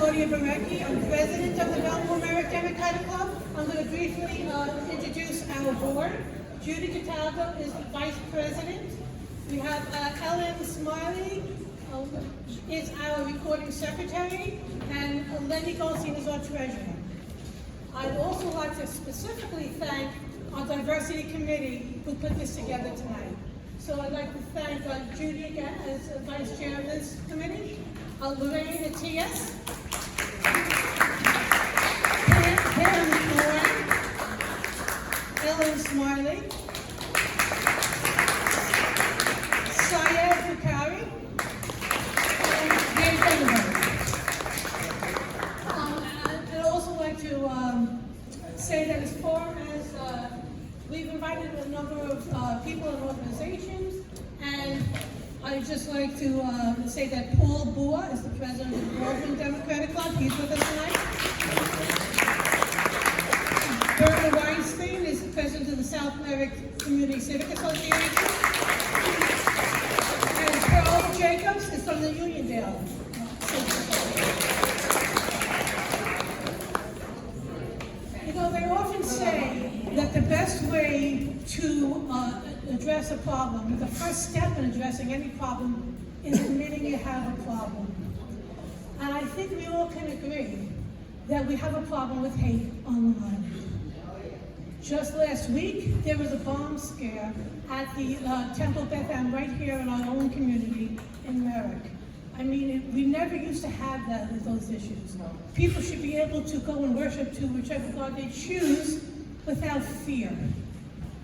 Claudia Barecki. I'm president of the Belmore Merrick Democratic Club. I'm going to briefly introduce our board. Judy Cataldo is the vice president. We have Ellen Smiley is our recording secretary, and Lenny Goldstein is our treasurer. I'd also like to specifically thank our diversity committee who put this together tonight. So I'd like to thank Judy again as vice chair of this committee, Lorraine Atias, Pena, Ellen Smiley, Kerrie, and Dave Denver. I'd also like to say that as far as we've invited a number of people and organizations, and I'd just like to say that Paul Boer is the president of the Baldwin Democratic Club. He's with us tonight. Berta Weinstein is the president of the South Merrick Community Civic Association. And Pearl Jacobs is from the Uniondale. You know, they often say that the best way to address a problem, the first step in addressing any problem, is admitting you have a problem. And I think we all can agree that we have a problem with hate online. Just last week, there was a bomb scare at the Temple Beth Am right here in our own community in Merrick. I mean, we never used to have that with those issues. People should be able to go and worship to whichever God they choose without fear.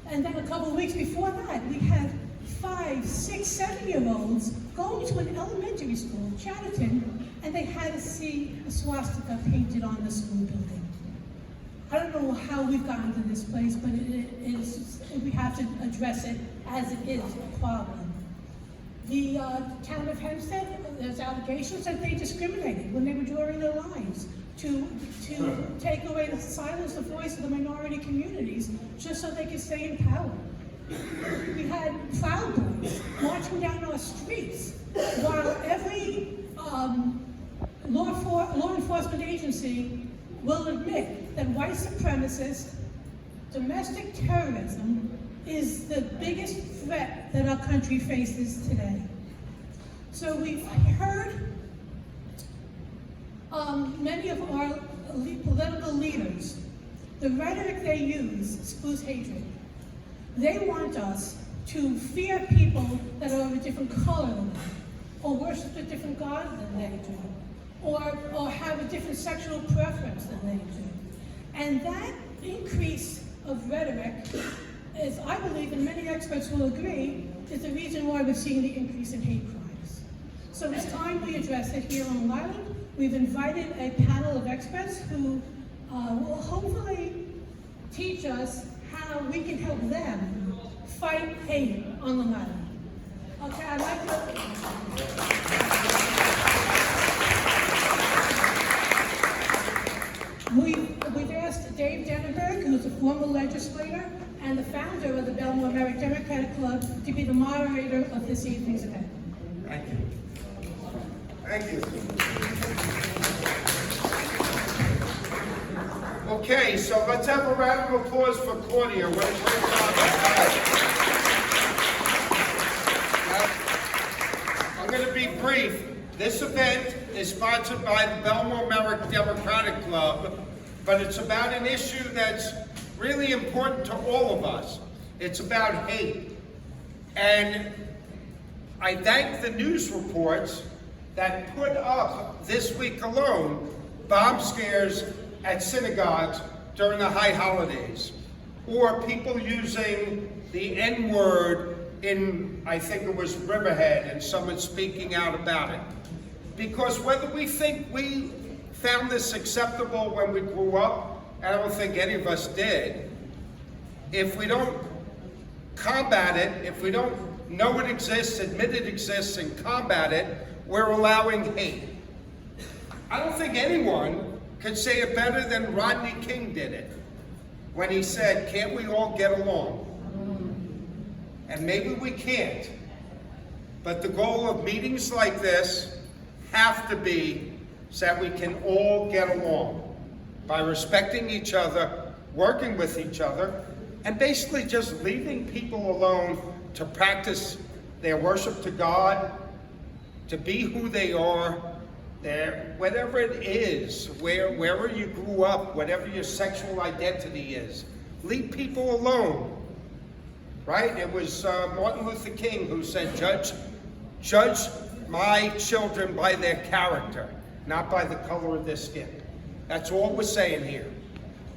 And then a couple of weeks before that, we had 5, 6, 7-year-olds going to an elementary school, Chatterton, and they had to see a swastika painted on the school building. I don't know how we've gotten to this place, but we have to address it as it is a problem. The town of Hempstead, there's allegations that they discriminated when they were drawing their lines to take away the silence, the voice of the minority communities, just so they could stay in power. We had Proud Boys marching down our streets while every law enforcement agency will admit that white supremacist, domestic terrorism is the biggest threat that our country faces today. So we've heard many of our political leaders, the rhetoric they use spews hatred. They want us to fear people that are of a different color than them, or worship a different God than they do, or have a different sexual preference than they do. And that increase of rhetoric is, I believe, and many experts will agree, is the reason why we're seeing the increase in hate crimes. So it's time we address it here on Long Island. We've invited a panel of experts who will hopefully teach us how we can help them fight hate on Long Island. Okay, I'd like to... We've asked Dave Denenberg, who's a former legislator and the founder of the Belmore Merrick Democratic Club, to be the moderator of this evening's event. Thank you. Thank you. Okay, so let's have a round of applause for Claudia. What a great job. I'm going to be brief. This event is sponsored by the Belmore Merrick Democratic Club, but it's about an issue that's really important to all of us. It's about hate. And I thank the news reports that put up this week alone bomb scares at synagogues during the high holidays, or people using the N-word in, I think it was Riverhead, and someone speaking out about it. Because whether we think we found this acceptable when we grew up, and I don't think any of us did, if we don't combat it, if we don't know it exists, admit it exists, and combat it, we're allowing hate. I don't think anyone could say it better than Rodney King did it when he said, "Can't we all get along?" And maybe we can't, but the goal of meetings like this have to be so that we can all get along by respecting each other, working with each other, and basically just leaving people alone to practice their worship to God, to be who they are, whatever it is, wherever you grew up, whatever your sexual identity is. Leave people alone, right? It was Martin Luther King who said, judge my children by their character, not by the color of their skin. That's all we're saying here.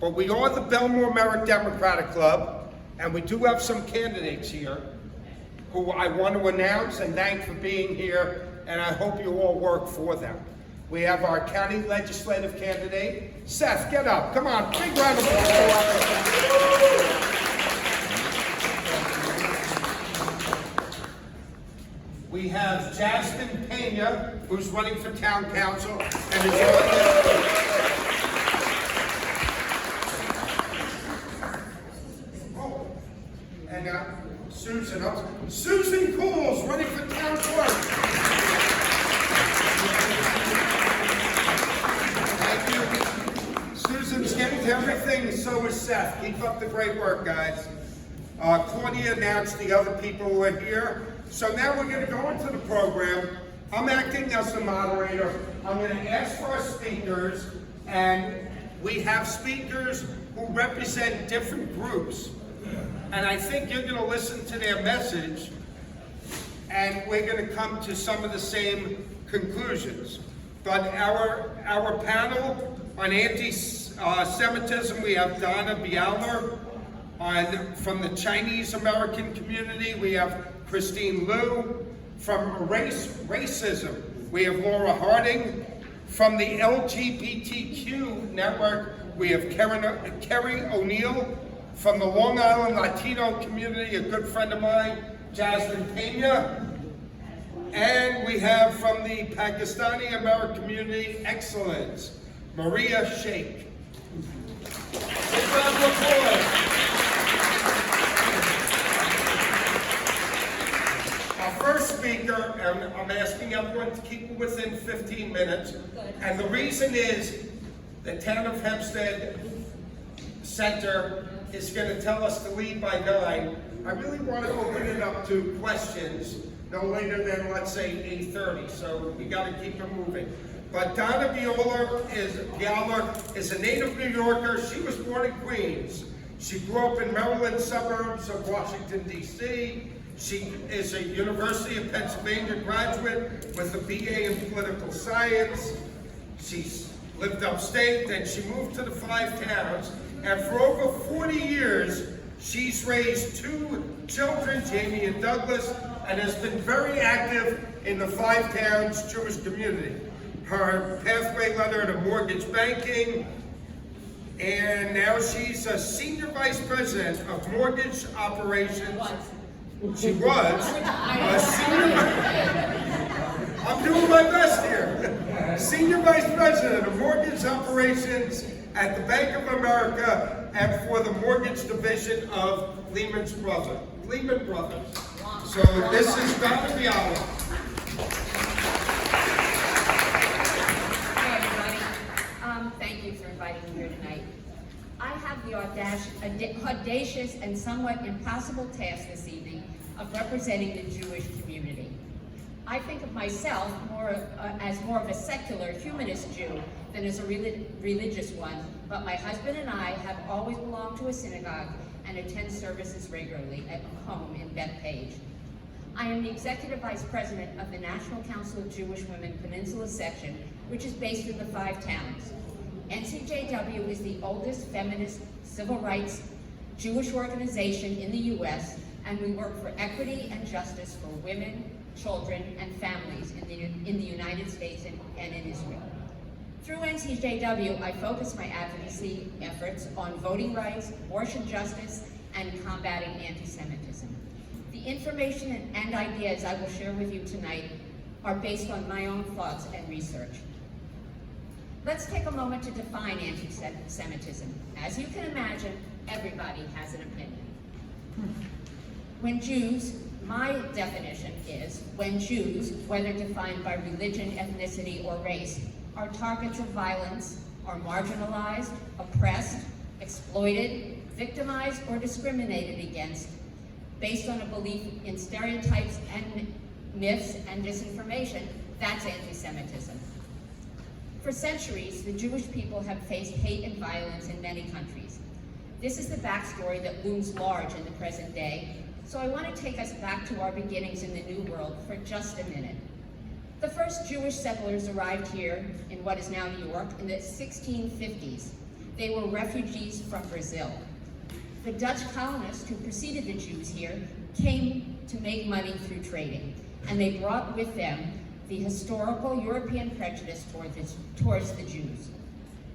But we are the Belmore Merrick Democratic Club, and we do have some candidates here who I want to announce and thank for being here, and I hope you all work for them. We have our county legislative candidate, Seth, get up, come on, big round of applause. We have Jasmine Pena, who's running for town council, and is Susan Cools, running for town clerk. Thank you. Susan's getting to everything, so is Seth. Keep up the great work, guys. Claudia announced the other people who are here. So now we're going to go into the program. I'm acting as the moderator. I'm going to ask for our speakers, and we have speakers who represent different groups. And I think you're going to listen to their message, and we're going to come to some of the same conclusions. But our panel on anti-Semitism, we have Donna Bialor. From the Chinese American community, we have Christine Liu. From racism, we have Laura Harding. From the LGBTQ network, we have Kerrie O'Neill. From the Long Island Latino community, a good friend of mine, Jasmine Pena. And we have from the Pakistani American community, excellence, Maria Shaikh. Big round of applause. Our first speaker, and I'm asking everyone to keep it within 15 minutes. And the reason is the town of Hempstead Center is going to tell us to leave by 9. I really want to open it up to questions no later than, let's say, 8:30. So we got to keep it moving. But Donna Bialor is a native New Yorker. She was born in Queens. She grew up in Maryland suburbs of Washington, D.C. She is a University of Pennsylvania graduate with a BA in political science. She's lived upstate, then she moved to the Five Towns. And for over 40 years, she's raised 2 children, Jamie and Douglas, and has been very active in the Five Towns Jewish community. Her pathway led her to mortgage banking, and now she's a senior vice president of mortgage operations. She was a senior. I'm doing my best here. Senior vice president of mortgage operations at the Bank of America and for the mortgage division of Lehman Brothers. So this is Donna Bialor. Hey everybody, thank you for inviting me here tonight. I have the audacious and somewhat impossible task this evening of representing the Jewish community. I think of myself as more of a secular humanist Jew than as a religious one, but my husband and I have always belonged to a synagogue and attend services regularly at home in Bethpage. I am the Executive Vice President of the National Council of Jewish Women Peninsula Section, which is based in the Five Towns. NCJW is the oldest feminist civil rights Jewish organization in the U.S., and we work for equity and justice for women, children, and families in the United States and in Israel. Through NCJW, I focus my advocacy efforts on voting rights, abortion justice, and combating anti-Semitism. The information and ideas I will share with you tonight are based on my own thoughts and research. Let's take a moment to define anti-Semitism. As you can imagine, everybody has an opinion. When Jews, my definition is when Jews, whether defined by religion, ethnicity, or race, are targets of violence, are marginalized, oppressed, exploited, victimized, or discriminated against based on a belief in stereotypes and myths and disinformation, that's anti-Semitism. For centuries, the Jewish people have faced hate and violence in many countries. This is the backstory that looms large in the present day, so I want to take us back to our beginnings in the New World for just a minute. The first Jewish settlers arrived here in what is now New York in the 1650s. They were refugees from Brazil. The Dutch colonists who preceded the Jews here came to make money through trading, and they brought with them the historical European prejudice towards the Jews.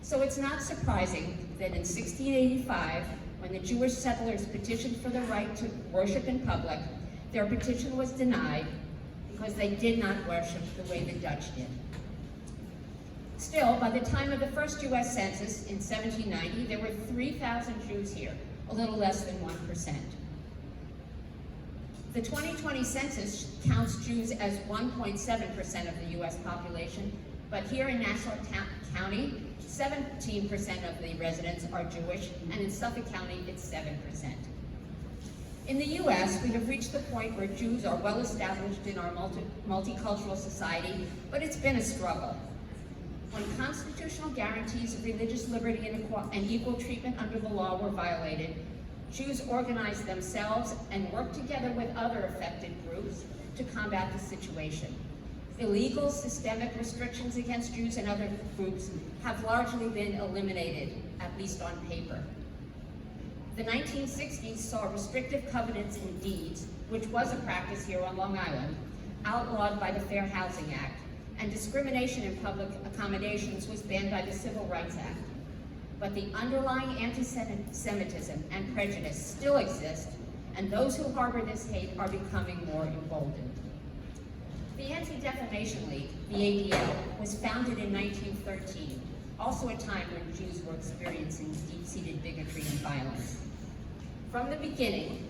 So it's not surprising that in 1685, when the Jewish settlers petitioned for the right to worship in public, their petition was denied because they did not worship the way the Dutch did. Still, by the time of the first US Census in 1790, there were 3,000 Jews here, a little less than 1%. The 2020 census counts Jews as 1.7% of the US population, but here in Nassau County, 17% of the residents are Jewish, and in Suffolk County, it's 7%. In the US, we have reached the point where Jews are well established in our multicultural society, but it's been a struggle. When constitutional guarantees of religious liberty and equal treatment under the law were violated, Jews organized themselves and worked together with other affected groups to combat the situation. Illegal systemic restrictions against Jews and other groups have largely been eliminated, at least on paper. The 1960s saw restrictive covenants and deeds, which was a practice here on Long Island, outlawed by the Fair Housing Act, and discrimination in public accommodations was banned by the Civil Rights Act. But the underlying anti-Semitism and prejudice still exist, and those who harbor this hate are becoming more emboldened. The Anti-Defamation League, the ADL, was founded in 1913, also a time when Jews were experiencing deep-seated bigotry and violence. From the beginning,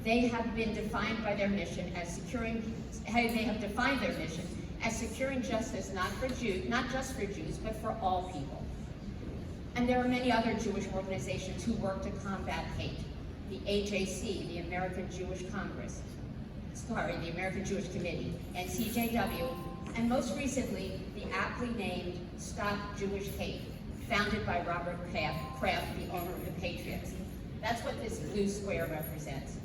they have been defined by their mission as securing justice not just for Jews, but for all people. And there are many other Jewish organizations who work to combat hate. The AJC, the American Jewish Committee, and CJW, and most recently, the aptly named Stop Jewish Hate, founded by Robert Kraft, the owner of the Patriots. That's what this blue square represents.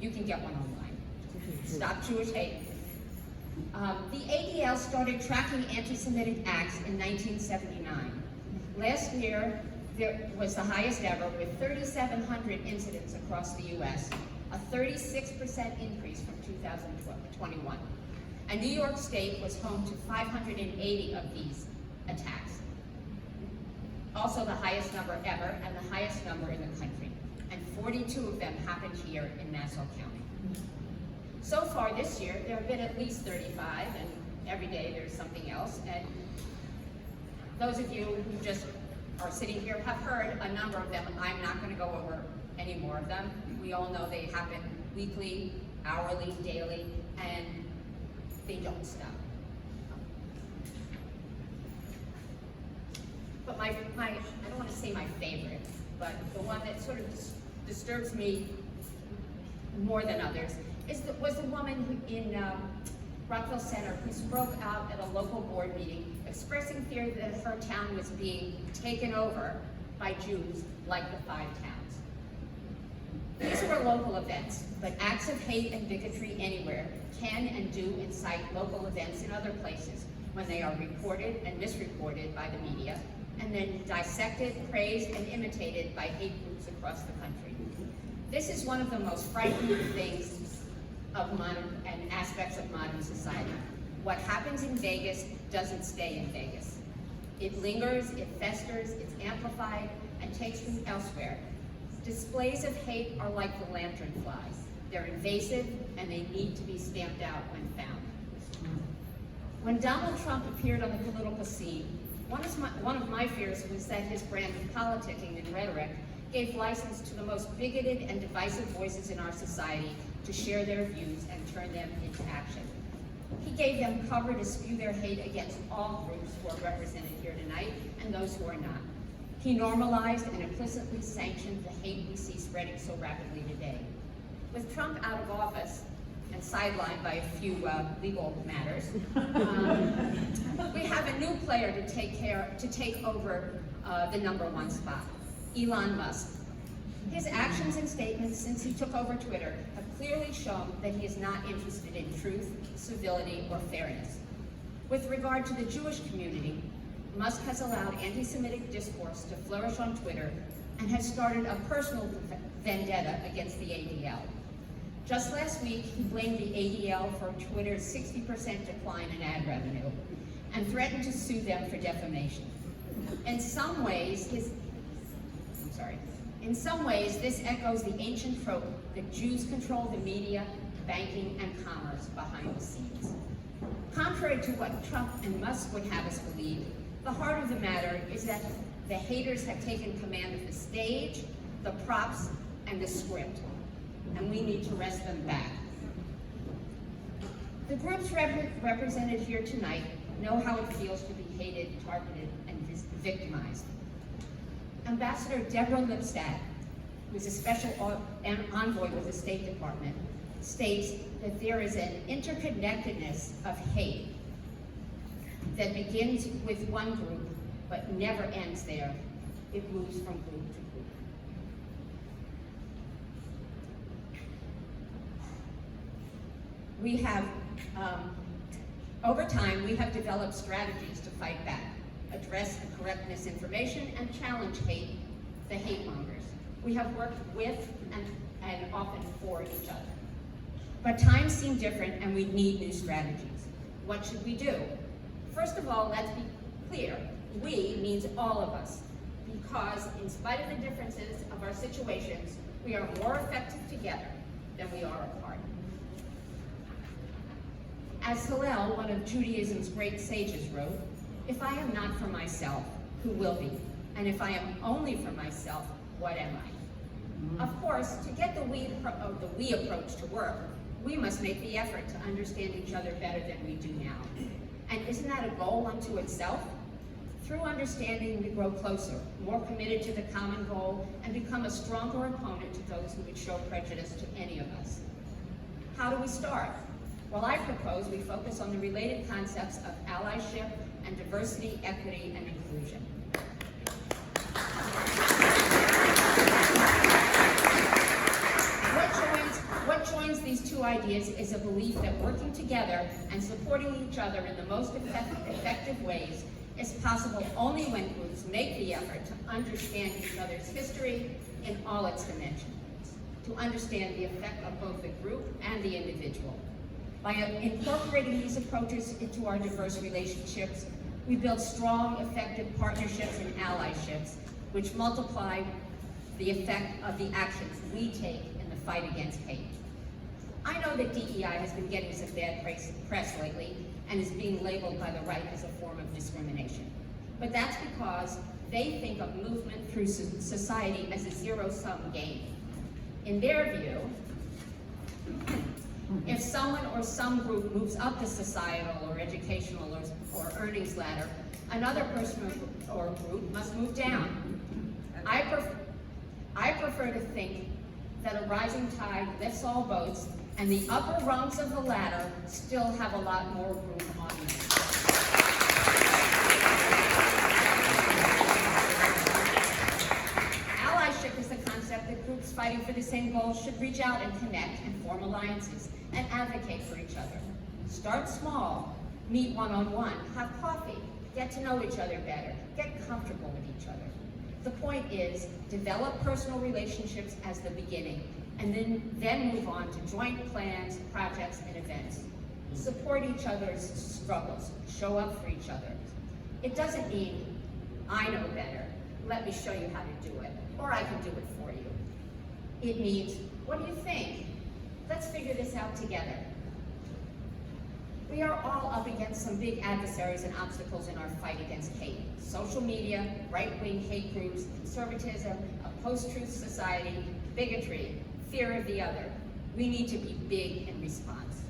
You can get one online. Stop Jewish Hate. The ADL started tracking anti-Semitic acts in 1979. Last year, there was the highest ever with 3,700 incidents across the US, a 36% increase from 2021. And New York State was home to 580 of these attacks. Also the highest number ever and the highest number in the country. And 42 of them happened here in Nassau County. So far this year, there have been at least 35, and every day there's something else. And those of you who just are sitting here have heard a number of them. I'm not going to go over any more of them. We all know they happen weekly, hourly, daily, and they don't stop. But I don't want to say my favorite, but the one that sort of disturbs me more than others was the woman in Rockville Center who spoke out at a local board meeting expressing fear that her town was being taken over by Jews like the 5 towns. These were local events, but acts of hate and bigotry anywhere can and do incite local events in other places when they are reported and misreported by the media, and then dissected, praised, and imitated by hate groups across the country. This is one of the most frightening things of modern and aspects of modern society. What happens in Vegas doesn't stay in Vegas. It lingers, it festers, it's amplified, and takes root elsewhere. Displays of hate are like the lantern flies. They're invasive, and they need to be stamped out when found. When Donald Trump appeared on the political scene, one of my fears was that his brand of politicking and rhetoric gave license to the most bigoted and divisive voices in our society to share their views and turn them into action. He gave them cover to spew their hate against all groups who are represented here tonight and those who are not. He normalized and implicitly sanctioned the hate we see spreading so rapidly today. With Trump out of office and sidelined by a few legal matters, we have a new player to take over the #1 spot, Elon Musk. His actions and statements since he took over Twitter have clearly shown that he is not interested in truth, civility, or fairness. With regard to the Jewish community, Musk has allowed anti-Semitic discourse to flourish on Twitter and has started a personal vendetta against the ADL. Just last week, he blamed the ADL for Twitter's 60% decline in ad revenue and threatened to sue them for defamation. In some ways, this echoes the ancient trope that Jews control the media, banking, and commerce behind the scenes. Contrary to what Trump and Musk would have us believe, the heart of the matter is that the haters have taken command of the stage, the props, and the script, and we need to wrest them back. The groups represented here tonight know how it feels to be hated, targeted, and victimized. Ambassador Deborah Lipstadt, who is a special envoy with the State Department, states that there is an interconnectedness of hate that begins with one group but never ends there. It moves from group to group. We have, over time, we have developed strategies to fight back, address and correct misinformation, and challenge hate, the hate mongers. We have worked with and often for each other. But times seem different and we need new strategies. What should we do? First of all, let's be clear. We means all of us, because in spite of the differences of our situations, we are more effective together than we are apart. As Hillel, one of Judaism's great sages, wrote, "If I am not for myself, who will be? And if I am only for myself, what am I?" Of course, to get the we approach to work, we must make the effort to understand each other better than we do now. And isn't that a goal unto itself? Through understanding, we grow closer, more committed to the common goal, and become a stronger opponent to those who would show prejudice to any of us. How do we start? Well, I propose we focus on the related concepts of allyship and diversity, equity, and inclusion. What joins these two ideas is a belief that working together and supporting each other in the most effective ways is possible only when groups make the effort to understand each other's history in all its dimensions, to understand the effect of both the group and the individual. By incorporating these approaches into our diverse relationships, we build strong, effective partnerships and allyships, which multiply the effect of the actions we take in the fight against hate. I know that DEI has been getting some bad press lately and is being labeled by the right as a form of discrimination. But that's because they think of movement through society as a zero-sum game. In their view, if someone or some group moves up the societal or educational or earnings ladder, another person or group must move down. I prefer to think that a rising tide lifts all boats, and the upper rungs of the ladder still have a lot more room on them. Allyship is the concept that groups fighting for the same goals should reach out and connect and form alliances and advocate for each other. Start small, meet one-on-one, have coffee, get to know each other better, get comfortable with each other. The point is, develop personal relationships as the beginning, and then move on to joint plans, projects, and events. Support each other's struggles, show up for each other. It doesn't mean, I know better, let me show you how to do it, or I can do it for you. It means, what do you think? Let's figure this out together. We are all up against some big adversaries and obstacles in our fight against hate. Social media, right-wing hate groups, conservatism, a post-truth society, bigotry, fear of the other. We need to be big in response.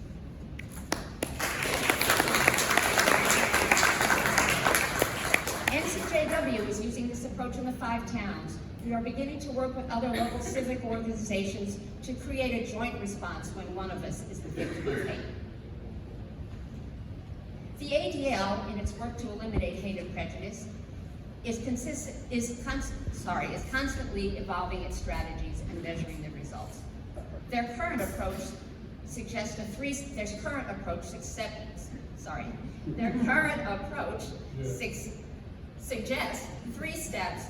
5 towns, we are beginning to work with other local civic organizations to create a joint response when one of us is the victim of hate. The ADL, in its work to eliminate hate and prejudice, is constantly evolving its strategies and measuring the results. Their current approach suggests suggests 3 steps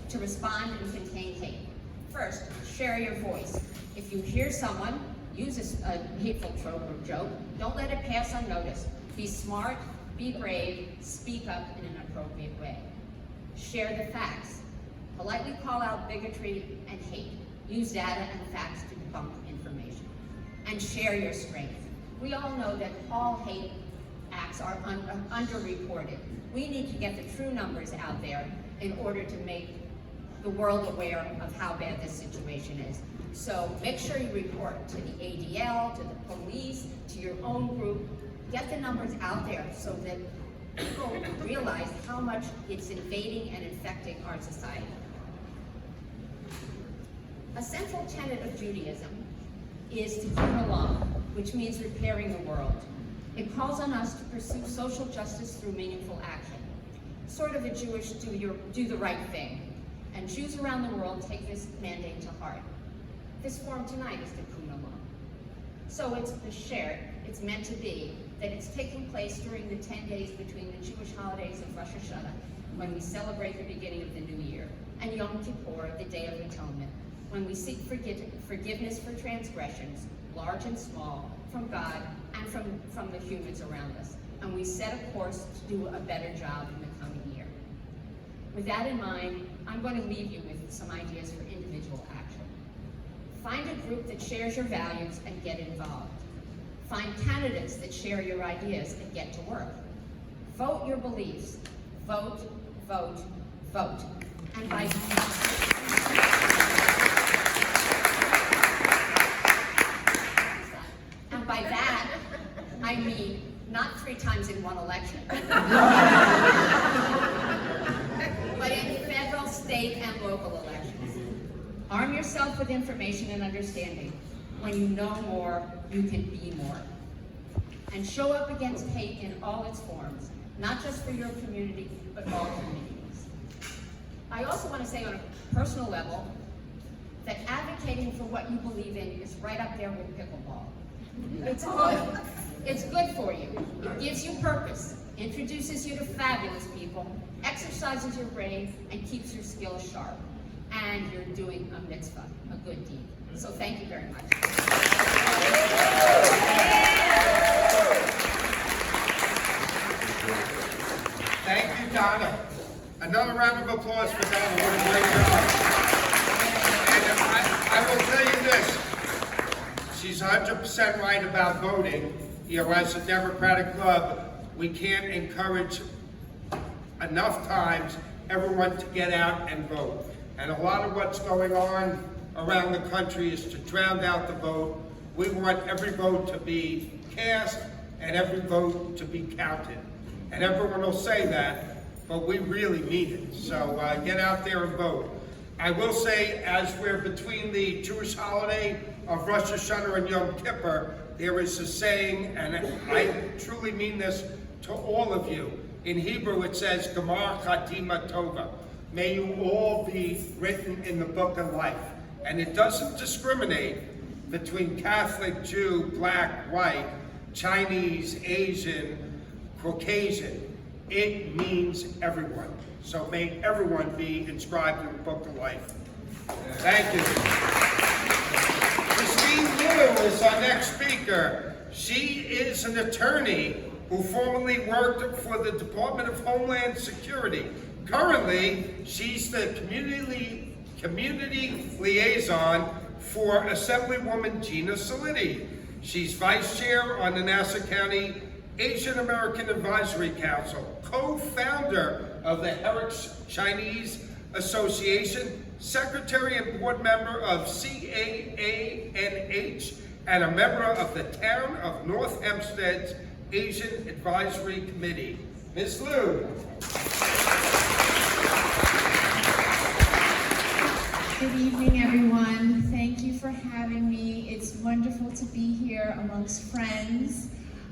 to respond and contain hate. First, share your voice. If you hear someone use a hateful trope or joke, don't let it pass unnoticed. Be smart, be brave, speak up in an appropriate way. Share the facts. Politely call out bigotry and hate. Use data and facts to debunk information. And share your strength. We all know that all hate acts are underreported. We need to get the true numbers out there in order to make the world aware of how bad this situation is. So make sure you report to the ADL, to the police, to your own group. Get the numbers out there so that people realize how much it's invading and infecting our society. A central tenet of Judaism is tikkun olam, which means repairing the world. It calls on us to pursue social justice through meaningful action. Sort of a Jewish do the right thing. And Jews around the world take this mandate to heart. This forum tonight is tikkun olam. So it's meant to be that it's taking place during the 10 days between the Jewish holidays of Rosh Hashanah, when we celebrate the beginning of the new year, and Yom Kippur, the Day of Atonement, when we seek forgiveness for transgressions, large and small, from God and from the humans around us. And we set a course to do a better job in the coming year. With that in mind, I'm going to leave you with some ideas for individual action. Find a group that shares your values and get involved. Find candidates that share your ideas and get to work. Vote your beliefs. Vote, vote, vote. And by that, I mean not 3 times in one election, but in federal, state, and local elections. Arm yourself with information and understanding. When you know more, you can be more. And show up against hate in all its forms, not just for your community, but all communities. I also want to say on a personal level that advocating for what you believe in is right up there with pickleball. It's good. It's good for you. It gives you purpose, introduces you to fabulous people, exercises your brain, and keeps your skills sharp. And you're doing a mitzvah, a good deed. So thank you very much. Thank you, Donna. Another round of applause for Donna. What a great job. And I will tell you this. She's 100% right about voting. You know, as a Democratic club, we can't encourage enough times everyone to get out and vote. And a lot of what's going on around the country is to drown out the vote. We want every vote to be cast and every vote to be counted. And everyone will say that, but we really mean it. So get out there and vote. I will say, as we're between the Jewish holiday of Rosh Hashanah and Yom Kippur, there is a saying, and I truly mean this to all of you. In Hebrew it says, Gemar Chatima Tova. May you all be written in the book of life. And it doesn't discriminate between Catholic, Jew, black, white, Chinese, Asian, Caucasian. It means everyone. So may everyone be inscribed in the book of life. Thank you. Christine Liu is our next speaker. She is an attorney who formerly worked for the Department of Homeland Security. Currently, she's the community liaison for Assemblywoman Gina Saliti. She's vice chair on the Nassau County Asian American Advisory Council, co-founder of the Herrick Chinese Association, secretary and board member of CAANH, and a member of the Town of North Hempstead's Asian Advisory Committee. Ms. Liu. Good evening, everyone. Thank you for having me. It's wonderful to be here amongst friends.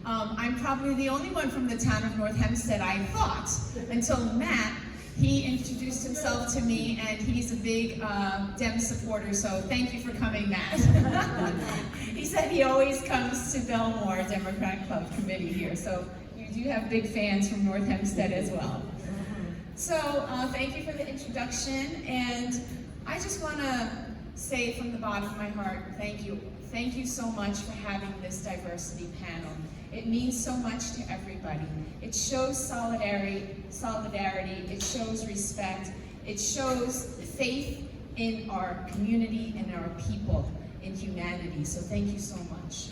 I'm probably the only one from the town of North Hempstead, I thought, until Matt. He introduced himself to me, and he's a big Dem supporter, so thank you for coming, Matt. He said he always comes to Bialor Democrat Club Committee here, so you do have big fans from North Hempstead as well. So thank you for the introduction, and I just want to say from the bottom of my heart, thank you. Thank you so much for having this diversity panel. It means so much to everybody. It shows solidarity, it shows respect, it shows faith in our community and our people, in humanity. So thank you so much.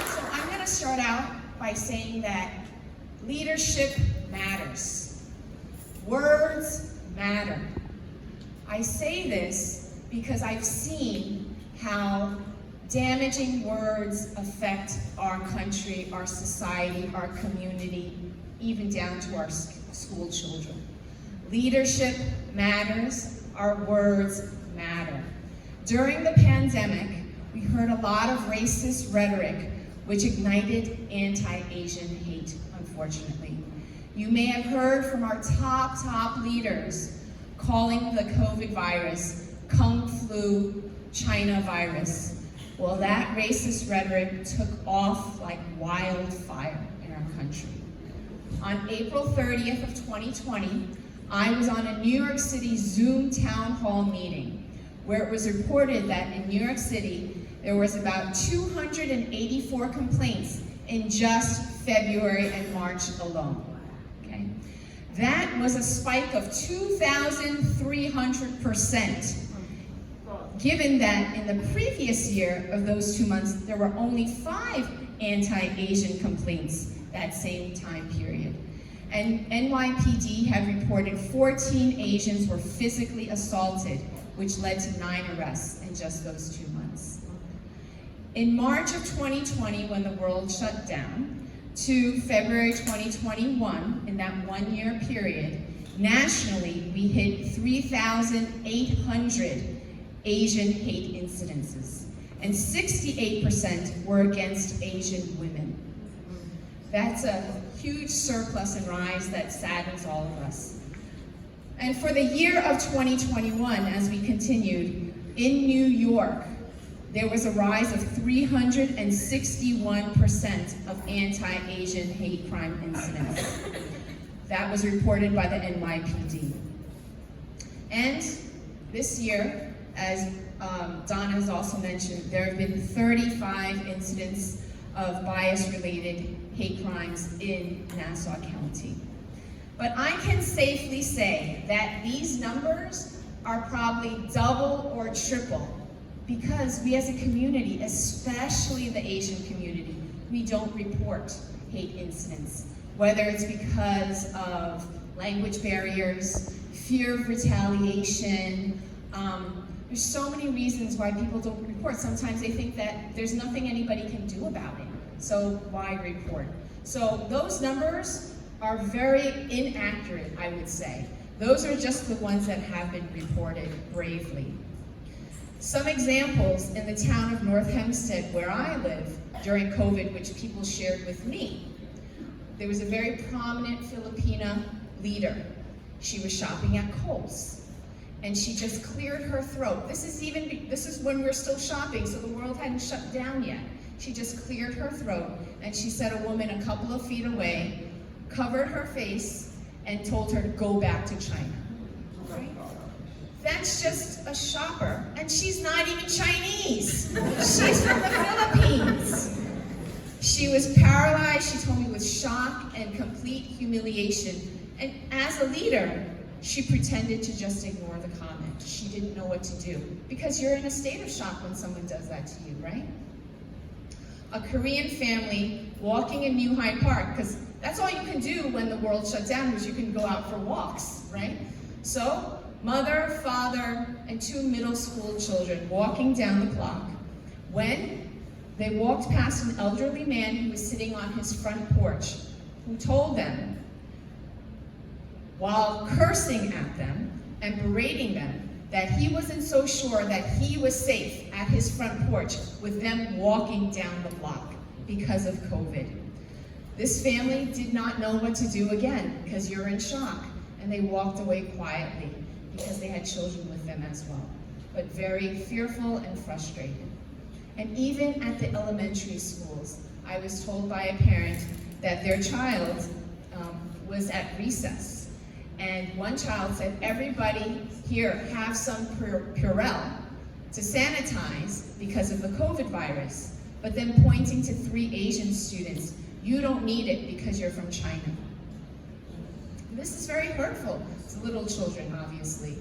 So I'm going to start out by saying that leadership matters. Words matter. I say this because I've seen how damaging words affect our country, our society, our community, even down to our school children. Leadership matters, our words matter. During the pandemic, we heard a lot of racist rhetoric which ignited anti-Asian hate, unfortunately. You may have heard from our top leaders calling the COVID virus Kung Flu China virus. Well, that racist rhetoric took off like wildfire in our country. On April 30th of 2020, I was on a New York City Zoom town hall meeting where it was reported that in New York City, there was about 284 complaints in just February and March alone. Okay? That was a spike of 2,300%. Given that in the previous year of those 2 months, there were only 5 anti-Asian complaints that same time period. And NYPD have reported 14 Asians were physically assaulted, which led to 9 arrests in just those 2 months. In March of 2020, when the world shut down, to February 2021, in that 1 year period, nationally, we hit 3,800 Asian hate incidences, and 68% were against Asian women. That's a huge surplus and rise that saddens all of us. And for the year of 2021, as we continued, in New York, there was a rise of 361% of anti-Asian hate crime incidents. That was reported by the NYPD. And this year, as Donna has also mentioned, there have been 35 incidents of bias-related hate crimes in Nassau County. But I can safely say that these numbers are probably double or triple because we as a community, especially the Asian community, we don't report hate incidents, whether it's because of language barriers, fear of retaliation. There's so many reasons why people don't report. Sometimes they think that there's nothing anybody can do about it, so why report? So those numbers are very inaccurate, I would say. Those are just the ones that have been reported bravely. Some examples in the town of North Hempstead, where I live, during COVID, which people shared with me. There was a very prominent Filipina leader. She was shopping at Kohl's, and she just cleared her throat. This is when we were still shopping, so the world hadn't shut down yet. She just cleared her throat, and she said a woman a couple of feet away covered her face and told her to go back to China. Right? That's just a shopper, and she's not even Chinese. She's from the Philippines. She was paralyzed, she told me, with shock and complete humiliation. And as a leader, she pretended to just ignore the comment. She didn't know what to do, because you're in a state of shock when someone does that to you, right? A Korean family walking in New Hyde Park, because that's all you can do when the world shut down, is you can go out for walks, right? So, mother, father, and 2 middle school children walking down the block, when they walked past an elderly man who was sitting on his front porch, who told them, while cursing at them and berating them that he wasn't so sure that he was safe at his front porch with them walking down the block because of COVID. This family did not know what to do again because you're in shock, and they walked away quietly because they had children with them as well, but very fearful and frustrated. And even at the elementary schools, I was told by a parent that their child was at recess. And one child said, everybody here have some Purell to sanitize because of the COVID virus, but then pointing to 3 Asian students, you don't need it because you're from China. This is very hurtful to little children, obviously.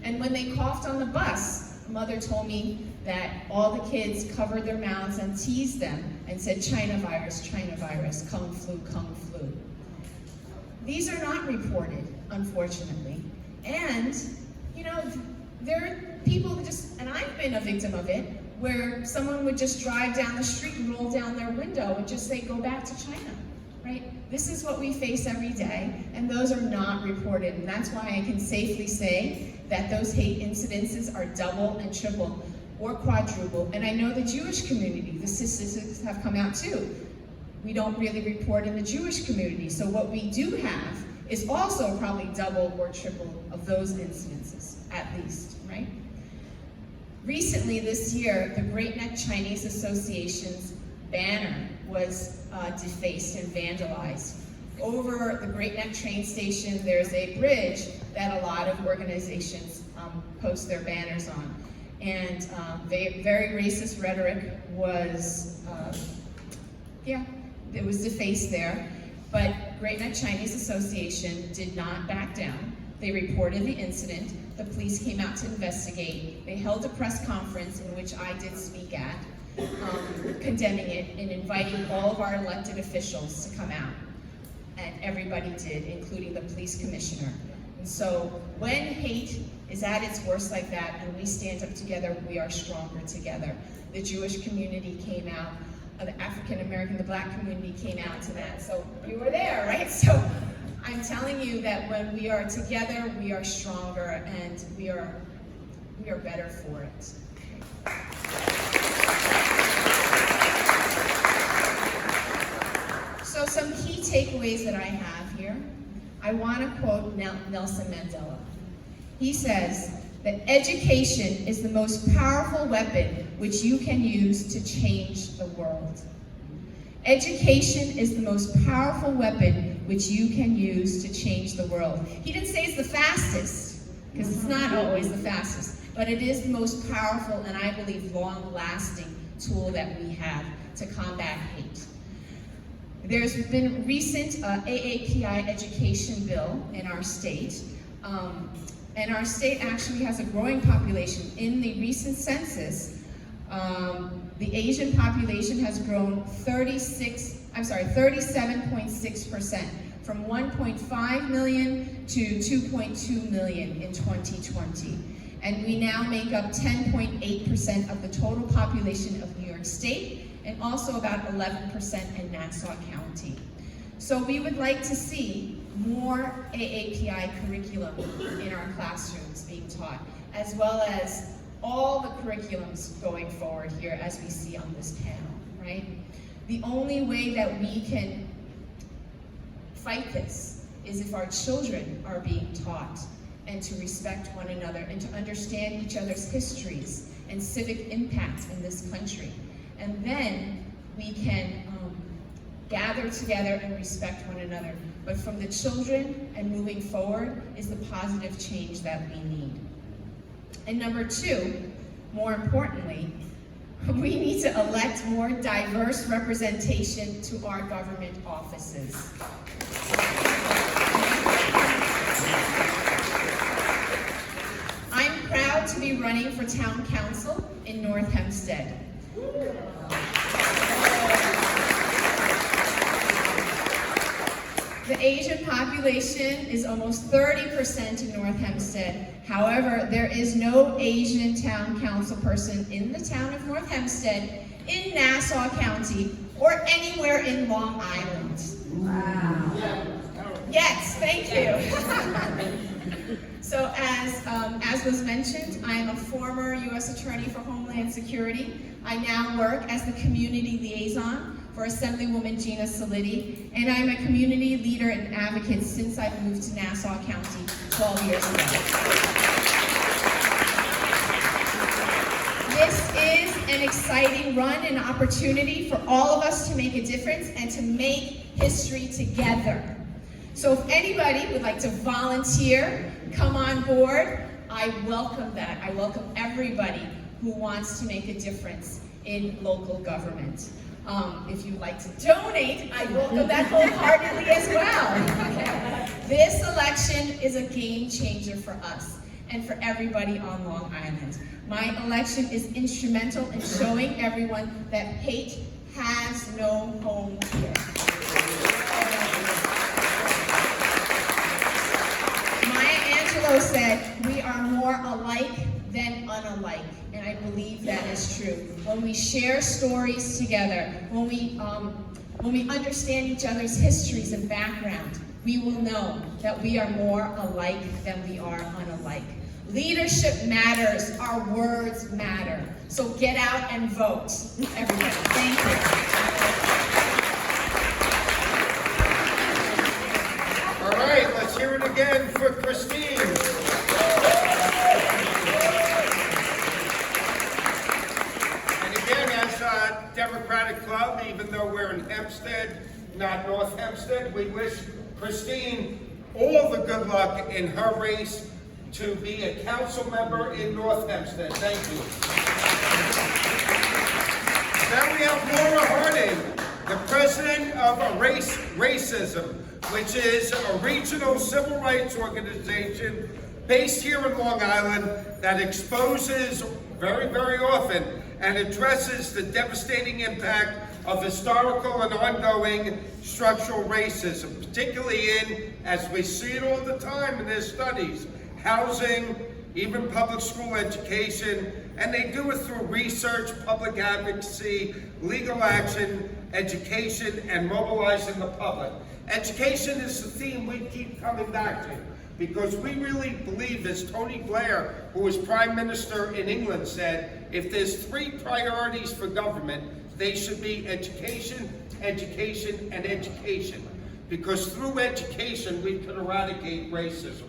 And when they coughed on the bus, a mother told me that all the kids covered their mouths and teased them and said, China virus, kung flu, kung flu. These are not reported, unfortunately. And, you know, there are people who just, and I've been a victim of it, where someone would just drive down the street and roll down their window and just say, go back to China, right? This is what we face every day, and those are not reported. And that's why I can safely say that those hate incidences are double and triple or quadruple. And I know the Jewish community, the statistics have come out too. We don't really report in the Jewish community. So what we do have is also probably double or triple of those incidences, at least, right? Recently this year, the Great Neck Chinese Association's banner was defaced and vandalized. Over the Great Neck train station, there's a bridge that a lot of organizations post their banners on. And very racist rhetoric was, it was defaced there. But Great Neck Chinese Association did not back down. They reported the incident. The police came out to investigate. They held a press conference in which I did speak at, condemning it and inviting all of our elected officials to come out. And everybody did, including the police commissioner. And so when hate is at its worst like that and we stand up together, we are stronger together. The Jewish community came out, the African American, the Black community came out to that. So you were there, right? So I'm telling you that when we are together, we are stronger and we are better for it. So some key takeaways that I have here. I want to quote Nelson Mandela. He says that education is the most powerful weapon which you can use to change the world. Education is the most powerful weapon which you can use to change the world. He didn't say it's the fastest, because it's not always the fastest, but it is the most powerful and I believe long-lasting tool that we have to combat hate. There's been a recent AAPI education bill in our state, and our state actually has a growing population. In the recent census, the Asian population has grown 37.6%, from 1.5 million to 2.2 million in 2020. And we now make up 10.8% of the total population of New York State, and also about 11% in Nassau County. So we would like to see more AAPI curriculum in our classrooms being taught, as well as all the curriculums going forward here as we see on this panel, right? The only way that we can fight this is if our children are being taught and to respect one another and to understand each other's histories and civic impact in this country. And then we can gather together and respect one another. But from the children and moving forward is the positive change that we need. And number 2, more importantly, we need to elect more diverse representation to our government offices. I'm proud to be running for town council in North Hempstead. The Asian population is almost 30% in North Hempstead. However, there is no Asian town council person in the town of North Hempstead, in Nassau County, or anywhere in Long Island. Wow. Yes, thank you. So as was mentioned, I am a former U.S. Attorney for Homeland Security. I now work as the Community Liaison for Assemblywoman Gina Solitti, and I'm a community leader and advocate since I moved to Nassau County 12 years ago. This is an exciting run and opportunity for all of us to make a difference and to make history together. So if anybody would like to volunteer, come on board, I welcome that. I welcome everybody who wants to make a difference in local government. If you'd like to donate, I welcome that wholeheartedly as well. This election is a game changer for us and for everybody on Long Island. My election is instrumental in showing everyone that hate has no home here. Said, we are more alike than unalike, and I believe that is true. When we share stories together, when we understand each other's histories and background, we will know that we are more alike than we are unalike. Leadership matters, our words matter. So get out and vote, everybody. Thank you. All right, let's hear it again for Christine. And again, as a Democratic Club, even though we're in Hempstead, not North Hempstead, we wish Christine all the good luck in her race to be a council member in North Hempstead. Thank you. Now we have Laura Harding, the president of Racism, which is a regional civil rights organization based here in Long Island that exposes very, very often and addresses the devastating impact of historical and ongoing structural racism, particularly in, as we see it all the time in their studies, housing, even public school education, and they do it through research, public advocacy, legal action, education, and mobilizing the public. Education is the theme we keep coming back to, because we really believe, as Tony Blair, who was Prime Minister in England, said, if there's 3 priorities for government, they should be education, education, and education. Because through education, we can eradicate racism.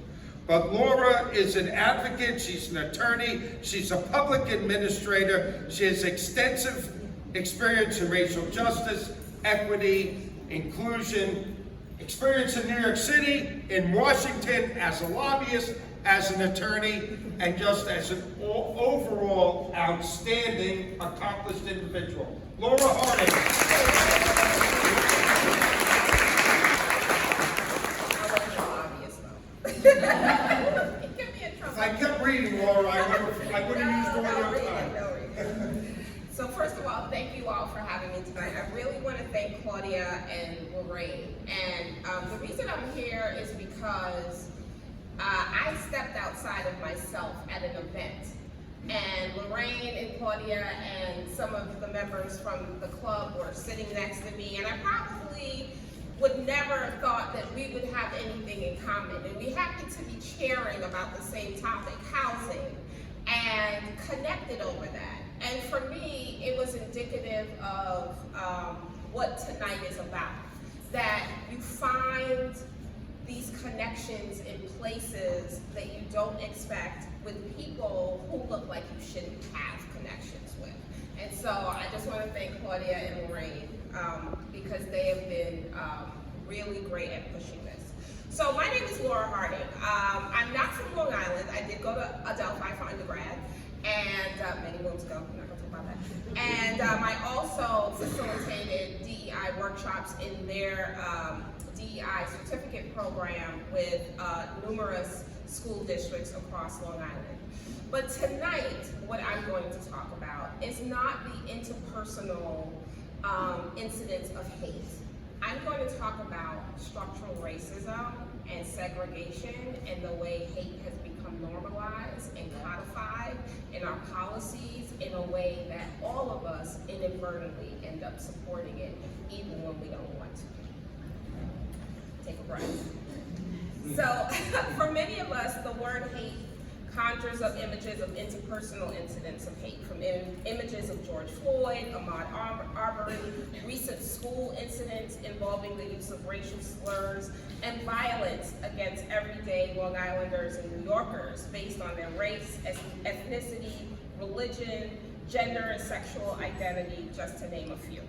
But Laura is an advocate, she's an attorney, she's a public administrator, she has extensive experience in racial justice, equity, inclusion, experience in New York City, in Washington, as a lobbyist, as an attorney, and just as an overall outstanding, accomplished individual. Laura Harding. I kept reading, Laura. I would have used all your time. So first of all, thank you all for having me tonight. I really want to thank Claudia and Lorraine. And the reason I'm here is because I stepped outside of myself at an event. And Lorraine and Claudia and some of the members from the club were sitting next to me, and I probably would never have thought that we would have anything in common. And we happened to be cheering about the same topic, housing, and connected over that. And for me, it was indicative of what tonight is about. That you find these connections in places that you don't expect with people who look like you shouldn't have connections with. And so I just want to thank Claudia and Lorraine because they have been really great at pushing this. So my name is Laura Harding. I'm not from Long Island. I did go to Adelphi for undergrad, and many moons ago, I'm not going to talk about that. And I also facilitated DEI workshops in their DEI certificate program with numerous school districts across Long Island. But tonight, what I'm going to talk about is not the interpersonal incidents of hate. I'm going to talk about structural racism and segregation and the way hate has become normalized and codified in our policies in a way that all of us inadvertently end up supporting it, even when we don't want to. take a breath. So, for many of us, the word hate conjures up images of interpersonal incidents of hate, from images of George Floyd, Ahmaud Arbery, recent school incidents involving the use of racial slurs, and violence against everyday Long Islanders and New Yorkers based on their race, ethnicity, religion, gender, and sexual identity, just to name a few.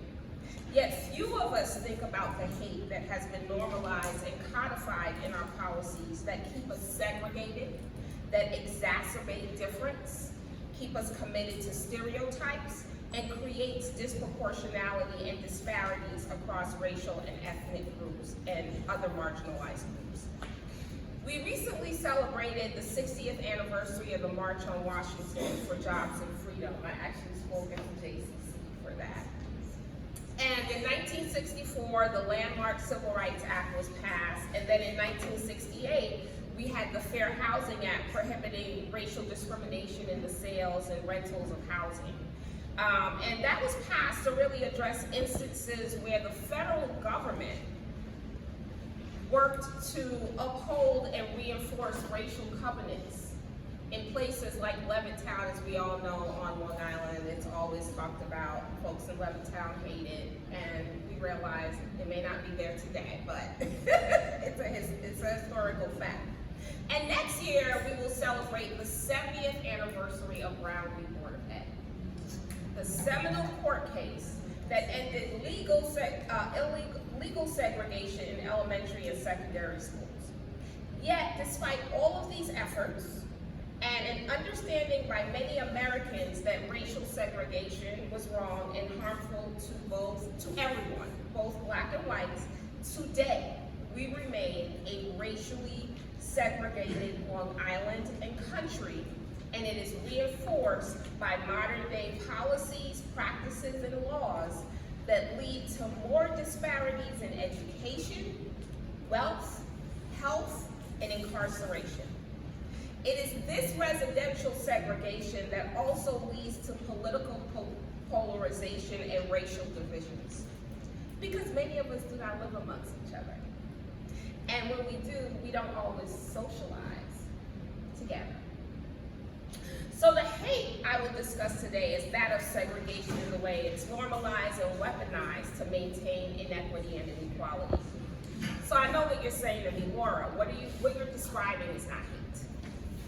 Yet few of us think about the hate that has been normalized and codified in our policies that keep us segregated, that exacerbate difference, keep us committed to stereotypes, and creates disproportionality and disparities across racial and ethnic groups and other marginalized groups. We recently celebrated the 60th anniversary of the March on Washington for Jobs and Freedom. I actually spoke at the JCC for that. And in 1964, the landmark Civil Rights Act was passed, and then in 1968, we had the Fair Housing Act prohibiting racial discrimination in the sales and rentals of housing. And that was passed to really address instances where the federal government worked to uphold and reinforce racial covenants in places like Levittown, as we all know, on Long Island. It's always talked about. Folks in Levittown hate it, and we realize it may not be there today, but it's a historical fact. And next year, we will celebrate the 70th anniversary of Brown v. Board of Ed, the seminal court case that ended legal segregation in elementary and secondary schools. Yet, despite all of these efforts, and an understanding by many Americans that racial segregation was wrong and harmful to everyone, both black and whites, today we remain a racially segregated Long Island and country, and it is reinforced by modern day policies, practices, and laws that lead to more disparities in education, wealth, health, and incarceration. It is this residential segregation that also leads to political polarization and racial divisions, because many of us do not live amongst each other. And when we do, we don't always socialize together. So the hate I will discuss today is that of segregation in the way it's normalized and weaponized to maintain inequity and inequality. So I know what you're saying to me, Laura, what you're describing is not hate.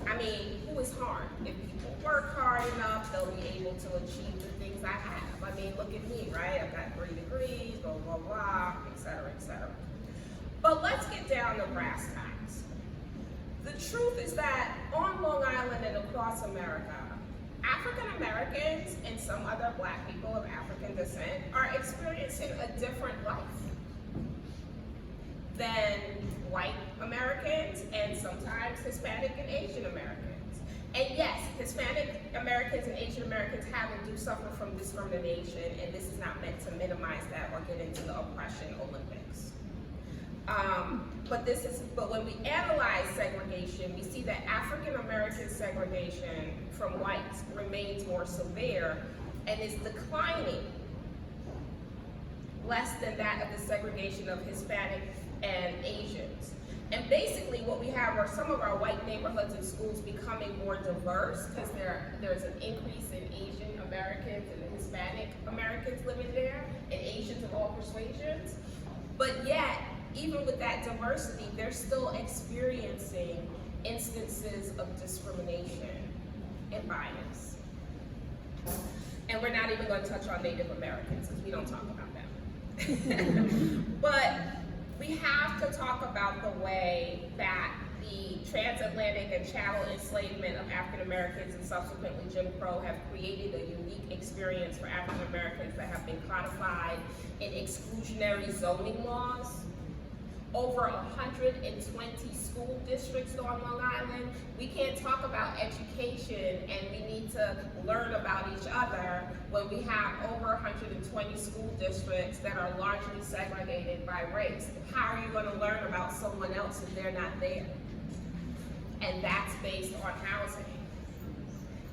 I mean, who is harmed? If people work hard enough, they'll be able to achieve the things I have. I mean, look at me, right? I've got 3 degrees, blah, blah, blah, et cetera, et cetera. But let's get down to brass tacks. The truth is that on Long Island and across America, African Americans and some other black people of African descent are experiencing a different life than white Americans and sometimes Hispanic and Asian Americans. And yes, Hispanic Americans and Asian Americans have and do suffer from discrimination, and this is not meant to minimize that or get into the oppression Olympics. But when we analyze segregation, we see that African American segregation from whites remains more severe and is declining less than that of the segregation of Hispanic and Asians. And basically what we have are some of our white neighborhoods and schools becoming more diverse because there's an increase in Asian Americans and Hispanic Americans living there, and Asians of all persuasions. But yet, even with that diversity, they're still experiencing instances of discrimination and bias. And we're not even going to touch on Native Americans because we don't talk about them. But we have to talk about the way that the transatlantic and chattel enslavement of African Americans and subsequently Jim Crow have created a unique experience for African Americans that have been codified in exclusionary zoning laws. Over 120 school districts on Long Island. We can't talk about education and we need to learn about each other when we have over 120 school districts that are largely segregated by race. How are you going to learn about someone else if they're not there? And that's based on housing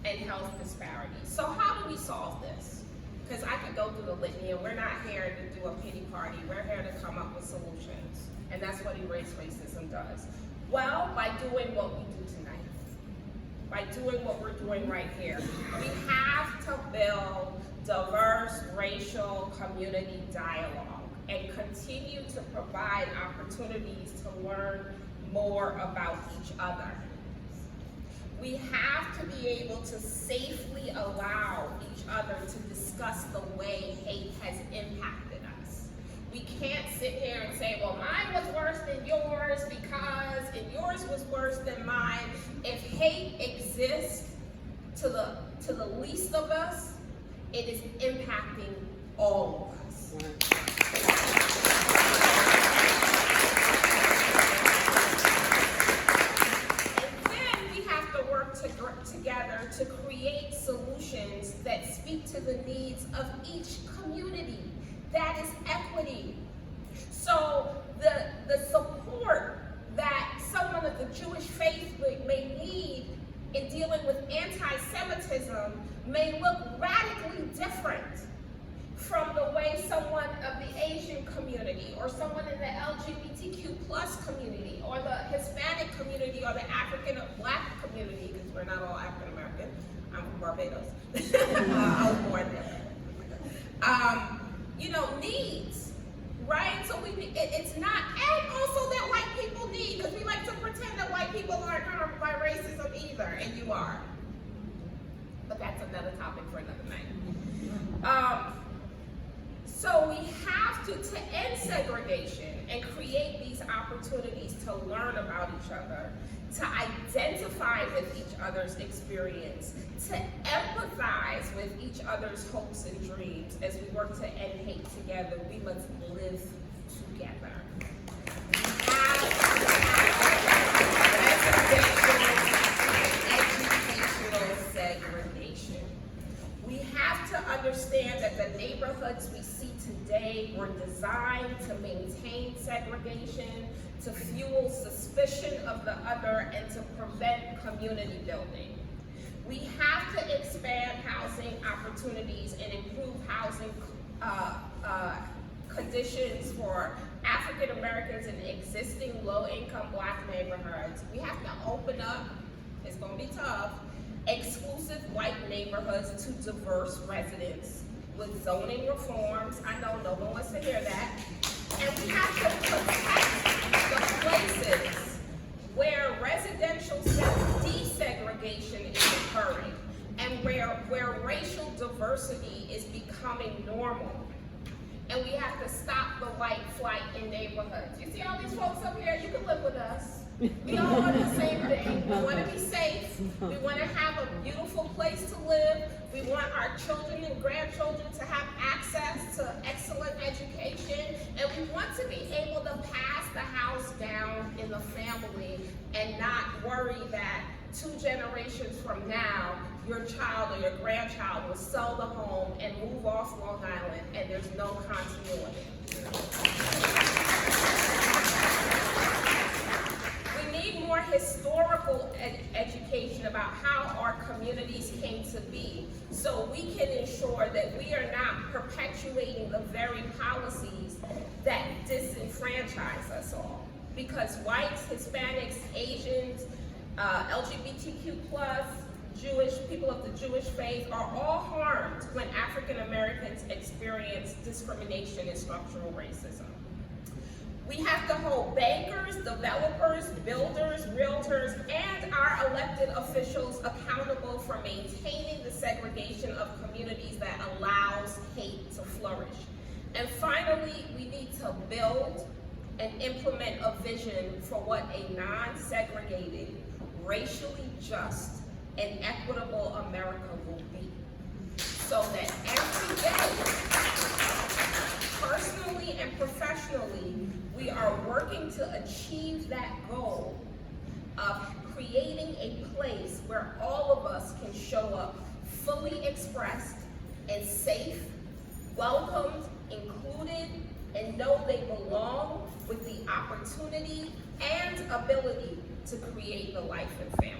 and health disparities. So how do we solve this? Because I could go through the litany, and we're not here to do a pity party. We're here to come up with solutions. And that's what Erase Racism does. Well, by doing what we do tonight, by doing what we're doing right here. We have to build diverse racial community dialogue and continue to provide opportunities to learn more about each other. We have to be able to safely allow each other to discuss the way hate has impacted us. We can't sit here and say, well, mine was worse than yours because and yours was worse than mine. If hate exists to the least of us, it is impacting all of us. Together to create solutions that speak to the needs of each community. That is equity. So the support that someone of the Jewish faith may need in dealing with anti-Semitism may look radically different from the way someone of the Asian community or someone in the LGBTQ plus community or the Hispanic community or the African or Black community, because we're not all African American. I'm from Barbados. I was born there. Needs, right? So it's not, and also that white people need, because we like to pretend that white people aren't harmed by racism either, and you are. But that's another topic for another night. So we have to end segregation and create these opportunities to learn about each other, to identify with each other's experience, to empathize with each other's hopes and dreams. As we work to end hate together, we must live together. Educational segregation. We have to understand that the neighborhoods we see today were designed to maintain segregation, to fuel suspicion of the other, and to prevent community building. We have to expand housing opportunities and improve housing conditions for African Americans in existing low-income Black neighborhoods. We have to open up, it's gonna be tough, exclusive white neighborhoods to diverse residents with zoning reforms. I know no one wants to hear that. And we have to protect the places where residential desegregation is occurring and where racial diversity is becoming normal. And we have to stop the white flight in neighborhoods. You see all these folks up here, you can live with us. We all want the same thing. We want to be safe. We want to have a beautiful place to live. We want our children and grandchildren to have access to excellent education. And we want to be able to pass the house down in the family and not worry that 2 generations from now, your child or your grandchild will sell the home and move off Long Island and there's no continuity. We need more historical education about how our communities came to be so we can ensure that we are not perpetuating the very policies that disenfranchise us all. Because whites, Hispanics, Asians, LGBTQ+, Jewish, people of the Jewish faith are all harmed when African Americans experience discrimination and structural racism. We have to hold bankers, developers, builders, realtors, and our elected officials accountable for maintaining the segregation of communities that allows hate to flourish. And finally, we need to build and implement a vision for what a non-segregated, racially just, and equitable America will be. So that every day, personally and professionally, we are working to achieve that goal of creating a place where all of us can show up fully expressed and safe, welcomed, included, and know they belong with the opportunity and ability to create the life and family